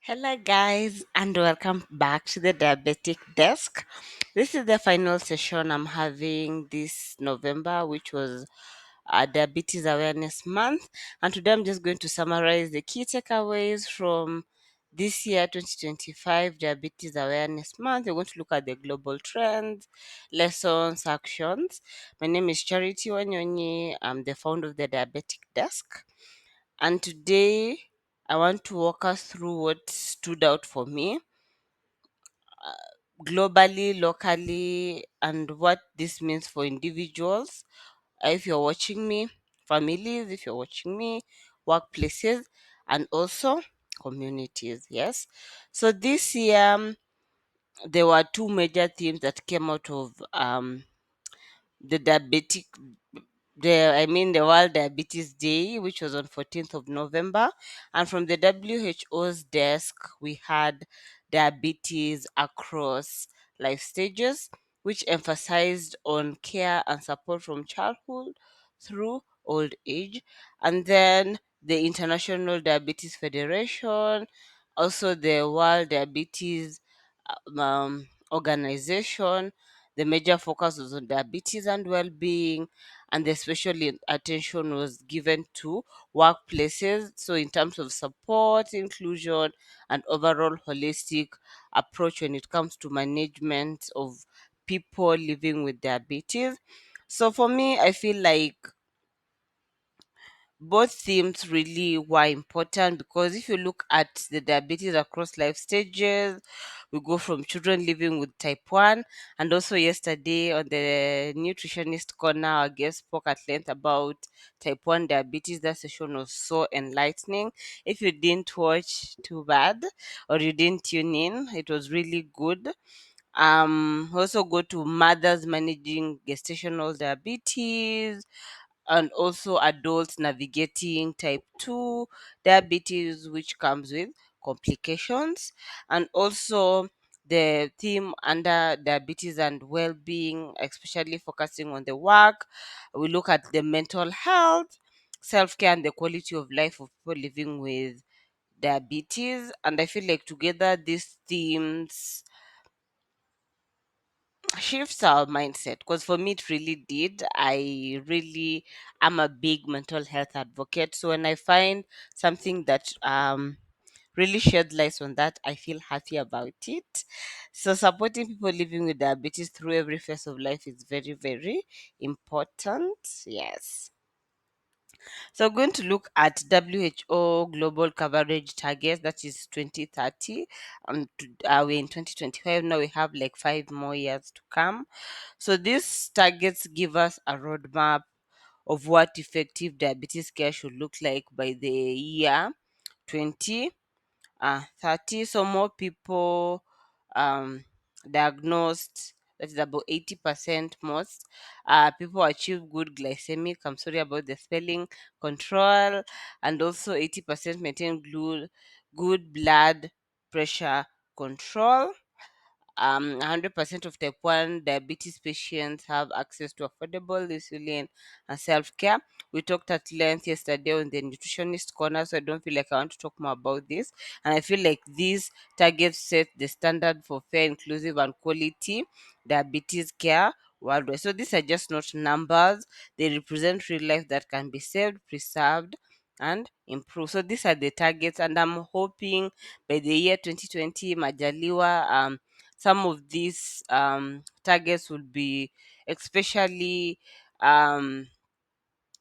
Hello, guys, and welcome back to the Diabetic Desk. This is the final session I'm having this November, which was Diabetes Awareness Month. And today I'm just going to summarize the key takeaways from this year, 2025 Diabetes Awareness Month. We're going to look at the global trends, lessons, actions. My name is Charity Wanyonyi. I'm the founder of the Diabetic Desk. And today I want to walk us through what stood out for me globally, locally, and what this means for individuals. If you're watching me, families, if you're watching me, workplaces, and also communities. Yes. So this year, there were two major themes that came out of the diabetic the World Diabetes Day, which was on 14th of November. And from the WHO's desk, we had diabetes across life stages, which emphasized on care and support from childhood through old age. And then the International Diabetes Federation, also the World Diabetes Organization. The major focus was on diabetes and well-being, and especially attention was given to workplaces. So, in terms of support, inclusion, and overall holistic approach when it comes to management of people living with diabetes. So, for me, I feel like both themes really were important because if you look at the diabetes across life stages, we go from children living with type 1, and also yesterday on the nutritionist corner, our guest spoke at length about type 1 diabetes. That session was so enlightening. If you didn't watch, too bad, or you didn't tune in, it was really good. Also go to mothers managing gestational diabetes, and also adults navigating type 2 diabetes, which comes with complications. And also the theme under diabetes and well-being, especially focusing on the work, we look at the mental health, self-care, and the quality of life of people living with diabetes. And I feel like together these themes shifts our mindset, because for me it really did. I really am a big mental health advocate, so when I find something that really shed light on that, I feel happy about it. So supporting people living with diabetes through every phase of life is very, very important. Yes. So we're going to look at WHO global coverage targets, that is 2030. And we're in 2025 now. We have like 5 more years to come. So these targets give us a roadmap of what effective diabetes care should look like by the year 2030. So more people um, diagnosed, that is about 80% most. People achieve good glycemic, I'm sorry about the spelling, control, and also 80% maintain good blood pressure control. 100% of type 1 diabetes patients have access to affordable insulin and self-care. We talked at length yesterday on the nutritionist corner, so I don't feel like I want to talk more about this. And I feel like these targets set the standard for fair, inclusive, and quality diabetes care worldwide. So these are just not numbers, they represent real life that can be saved, preserved, and improved. So these are the targets, and I'm hoping by the year 2020, Majaliwa, some of these targets would be, especially um,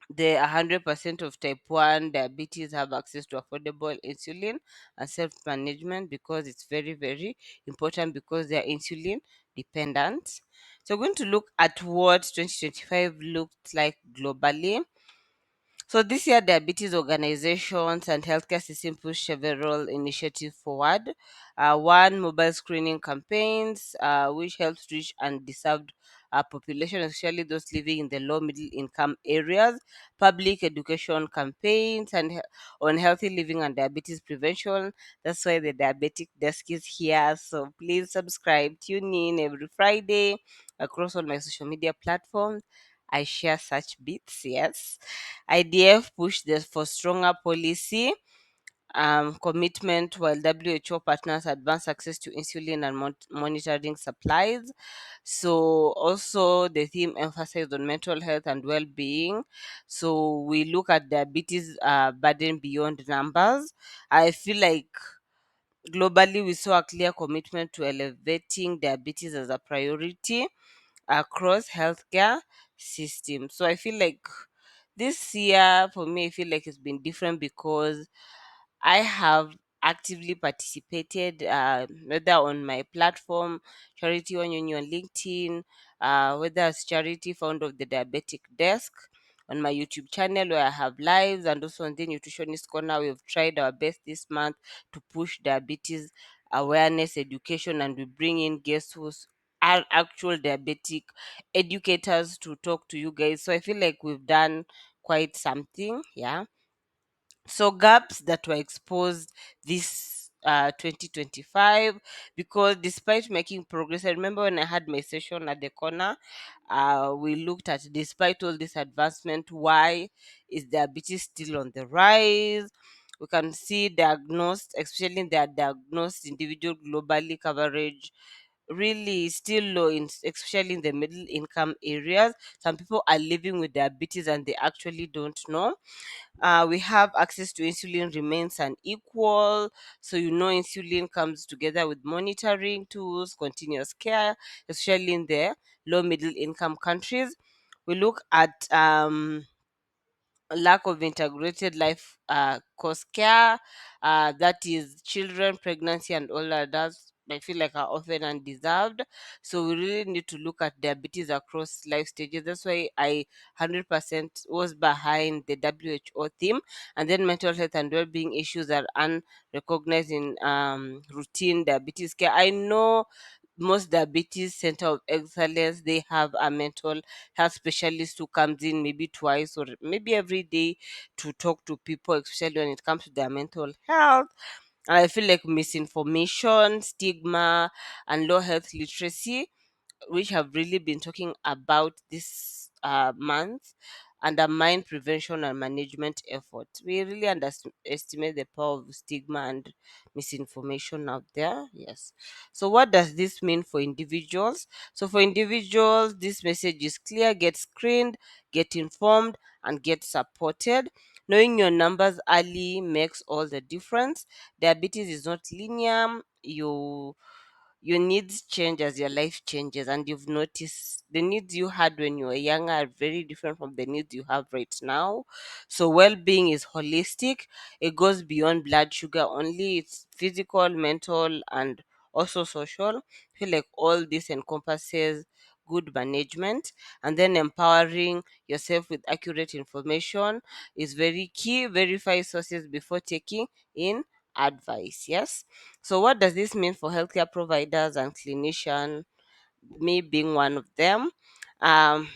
the 100% of type 1 diabetes have access to affordable insulin and self management, because it's very, very important because they are insulin dependent. So, we're going to look at what 2025 looked like globally. So this year, diabetes organizations and healthcare system push several initiatives forward. One, mobile screening campaigns, which helps reach undeserved population, especially those living in the low middle income areas. Public education campaigns and on healthy living and diabetes prevention. That's why the diabetic desk is here. So please subscribe, tune in every Friday across all my social media platforms. I share such bits, yes. IDF pushed for stronger policy commitment while WHO partners advance access to insulin and monitoring supplies. So also the theme emphasized on mental health and well-being. So we look at diabetes burden beyond numbers. I feel like globally we saw a clear commitment to elevating diabetes as a priority across healthcare systems. So I feel like this year for me, I feel like it's been different because I have actively participated, whether on my platform, Charity Onyonyo on LinkedIn, whether as Charity, founder of the Diabetic Desk, on my YouTube channel where I have lives, and also on the Nutritionist Corner. We've tried our best this month to push diabetes awareness education, and we bring in guests who are actual diabetic educators to talk to you guys. So I feel like we've done quite something, yeah. So gaps that were exposed this 2025, because despite making progress, I remember when I had my session at the corner, we looked at, despite all this advancement, why is diabetes still on the rise? We can see diagnosed, especially in their diagnosed individual globally, coverage really is still low, in especially in the middle income areas. Some people are living with diabetes and they actually don't know. We have access to insulin remains unequal. So, insulin comes together with monitoring tools, continuous care, especially in the low middle income countries. We look at lack of integrated life course care, that is children, pregnancy, and all adults. I feel like are often undeserved. So we really need to look at diabetes across life stages. That's why I 100% was behind the WHO theme. And then mental health and well-being issues are unrecognized in routine diabetes care. I know most diabetes center of excellence, they have a mental health specialist who comes in maybe twice or maybe every day to talk to people, especially when it comes to their mental health. And I feel like misinformation, stigma, and low health literacy, which have really been talking about this month, undermine prevention and management efforts. We really underestimate the power of stigma and misinformation out there. Yes. So, what does this mean for individuals? So, for individuals, this message is clear: get screened, get informed, and get supported. Knowing your numbers early makes all the difference. Diabetes is not linear. Your needs change as your life changes, and you've noticed the needs you had when you were younger are very different from the needs you have right now. So well-being is holistic. It goes beyond blood sugar only. It's physical, mental, and also social. I feel like all this encompasses good management. And then empowering yourself with accurate information is very key. Verify sources before taking in advice. Yes. So, what does this mean for healthcare providers and clinicians? Me being one of them, um,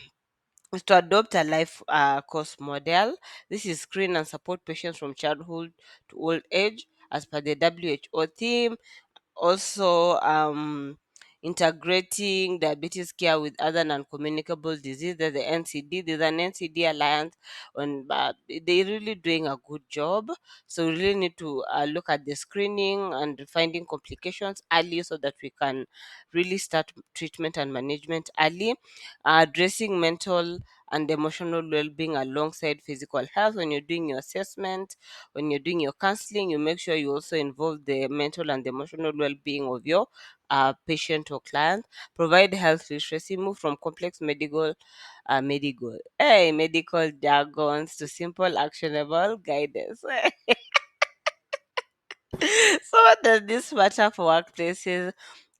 is to adopt a life course model. This is screen and support patients from childhood to old age, as per the WHO theme. Also, integrating diabetes care with other non-communicable diseases, the NCD. There's an NCD alliance on, they're really doing a good job. So we really need to look at the screening and finding complications early so that we can really start treatment and management early. Addressing mental and emotional well-being alongside physical health. When you're doing your assessment, when you're doing your counseling, you make sure you also involve the mental and emotional well-being of your patient or client. Provide health literacy. Move from complex medical jargons to simple actionable guidance. So what does this matter for workplaces?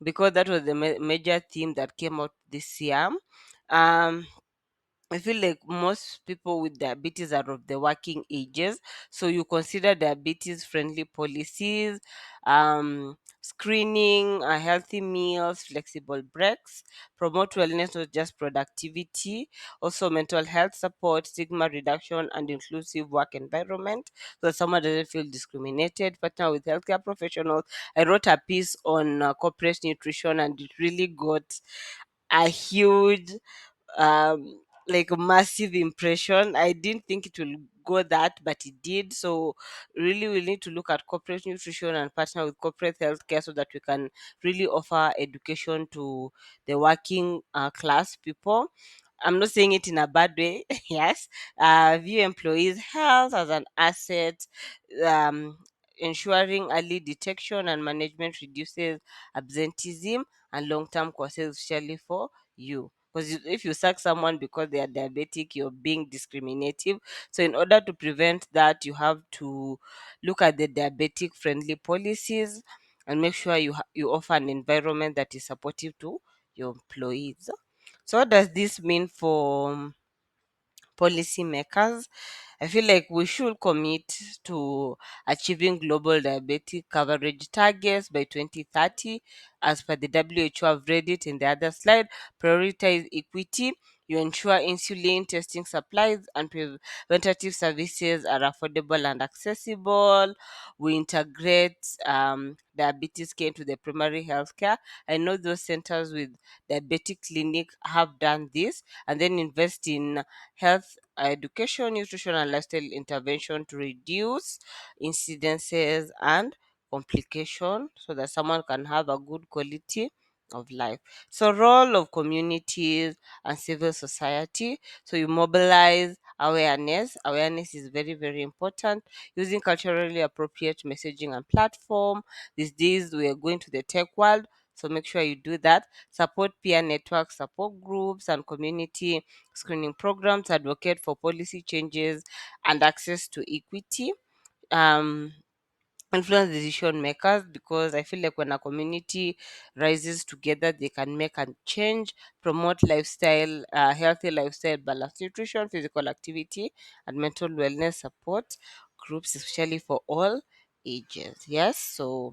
Because that was the major theme that came out this year. um I feel like most people with diabetes are of the working ages, so you consider diabetes friendly policies, screening, healthy meals, flexible breaks, promote wellness, not just productivity, also mental health support, stigma reduction, and inclusive work environment so that someone doesn't feel discriminated. Partner with healthcare professionals. I wrote a piece on corporate nutrition, and it really got a huge, like, massive impression. I didn't think it will go that, but it did. So really we need to look at corporate nutrition and partner with corporate healthcare so that we can really offer education to the working class people. I'm not saying it in a bad way. Yes, view employees' health as an asset. Um, Ensuring early detection and management reduces absenteeism and long-term causes, especially for you. Because if you sack someone because they are diabetic, you're being discriminative. So, in order to prevent that, you have to look at the diabetic-friendly policies and make sure you offer an environment that is supportive to your employees. So, what does this mean for policymakers? I feel like we should commit to achieving global diabetic coverage targets by 2030. As per the WHO, I've read it in the other slide. Prioritize equity. You ensure insulin testing supplies and preventative services are affordable and accessible. We integrate diabetes care into the primary healthcare. I know those centers with diabetic clinic have done this, and then invest in health education, nutrition, and lifestyle intervention to reduce incidences and complication so that someone can have a good quality of life. So role of communities and civil society. So you mobilize awareness is very very important, using culturally appropriate messaging and platform. These days we are going to the tech world, so make sure you do that. Support peer networks, support groups and community screening programs, advocate for policy changes and access to equity. Um, Influence decision makers, because I feel like when a community rises together, they can make a change. Promote lifestyle, healthy lifestyle, balanced nutrition, physical activity, and mental wellness support groups, especially for all ages. Yes, so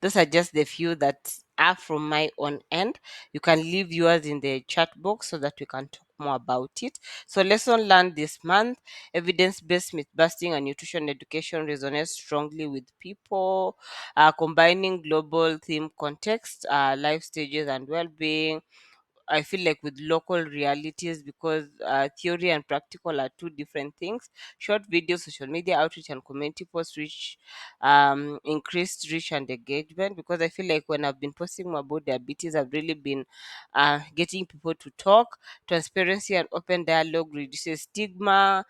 those are just the few that are from my own end. You can leave yours in the chat box so that we can talk more about it. So, lesson learned this month: evidence based myth busting and nutrition education resonates strongly with people, combining global theme context, life stages, and well being. I feel like with local realities, because theory and practical are two different things. Short videos, social media outreach, and community posts reach increased reach and engagement. Because I feel like when I've been posting more about diabetes, I've really been getting people to talk. Transparency and open dialogue reduces stigma.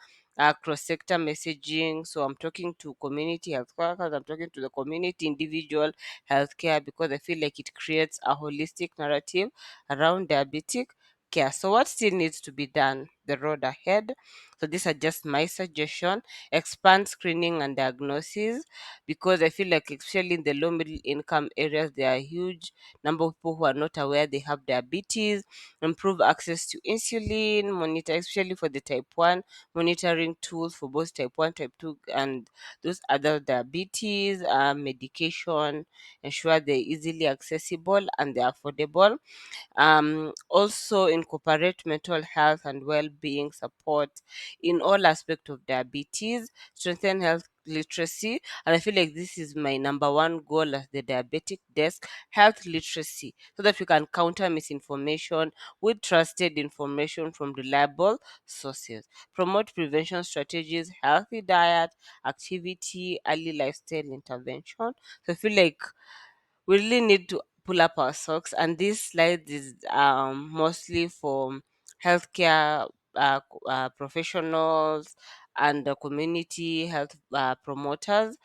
Cross sector messaging. So I'm talking to community health workers, I'm talking to the community individual healthcare, because I feel like it creates a holistic narrative around diabetic care. So, what still needs to be done? The road ahead. So, these are just my suggestion. Expand screening and diagnosis, because I feel like, especially in the low middle income areas, there are a huge number of people who are not aware they have diabetes. Improve access to insulin, monitor, especially for the type 1, monitoring tools for both type 1, type 2, and those other diabetes, medication, ensure they're easily accessible and they're affordable. Also incorporate mental health and well-being support in all aspects of diabetes. Strengthen health literacy, and I feel like this is my number one goal as the diabetic desk: health literacy, so that we can counter misinformation with trusted information from reliable sources. Promote prevention strategies, healthy diet, activity, early lifestyle intervention. So I feel like we really need to pull up our socks. And this slide is mostly for healthcare professionals and community health promoters.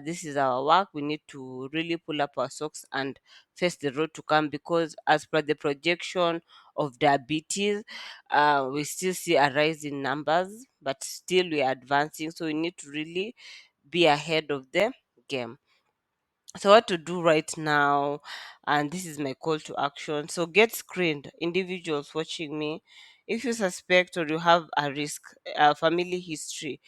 This is our work. We need to really pull up our socks and face the road to come, because as per the projection of diabetes, we still see a rise in numbers, but still we are advancing. So we need to really be ahead of the game. So what to do right now, and this is my call to action. So get screened. Individuals watching me, if you suspect or you have a risk, family history,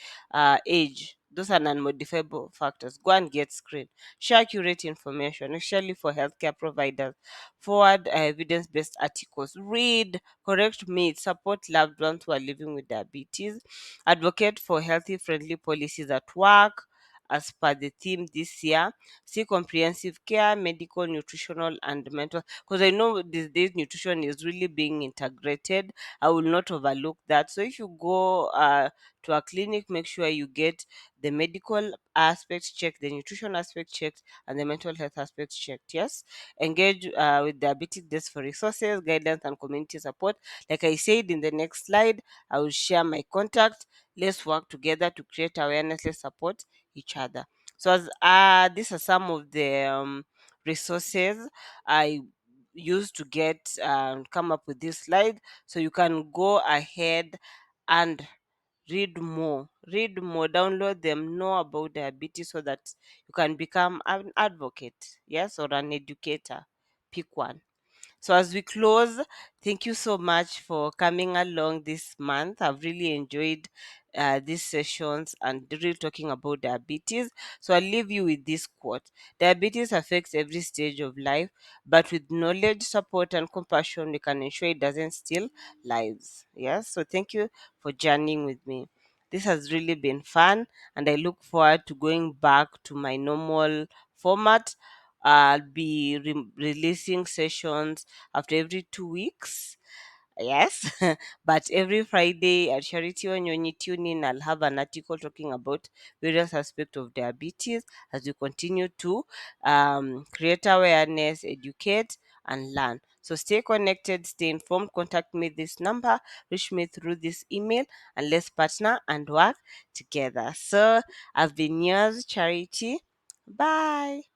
age, those are non-modifiable factors, go and get screened. Share accurate information, especially for healthcare providers. Forward evidence-based articles. Read, correct myths, support loved ones who are living with diabetes. Advocate for healthy friendly policies at work. as per the theme this year. See comprehensive care, medical, nutritional, and mental. Because I know these days nutrition is really being integrated. I will not overlook that. So if you go to a clinic, make sure you get the medical aspects checked, the nutrition aspect checked, and the mental health aspects checked. Yes, engage with diabetic desk for resources, guidance, and community support. Like I said in the next slide, I will share my contact. Let's work together to create awareness. Let's support each other. So as these are some of the resources I used to get come up with this slide. So you can go ahead and read more, download them, know about diabetes so that you can become an advocate, yes, or an educator. Pick one. So as we close, thank you so much for coming along this month. I've really enjoyed these sessions and really talking about diabetes. So I'll leave you with this quote: diabetes affects every stage of life, but with knowledge, support, and compassion, we can ensure it doesn't steal lives. Yes. So thank you for journeying with me. This has really been fun, and I look forward to going back to my normal format. I'll be releasing sessions after every 2 weeks. Yes, but every Friday at Charity Onyonyi Tune In, I'll have an article talking about various aspects of diabetes as we continue to create awareness, educate, and learn. So stay connected, stay informed. Contact me this number, reach me through this email, and let's partner and work together. So I've been yours, Charity. Bye.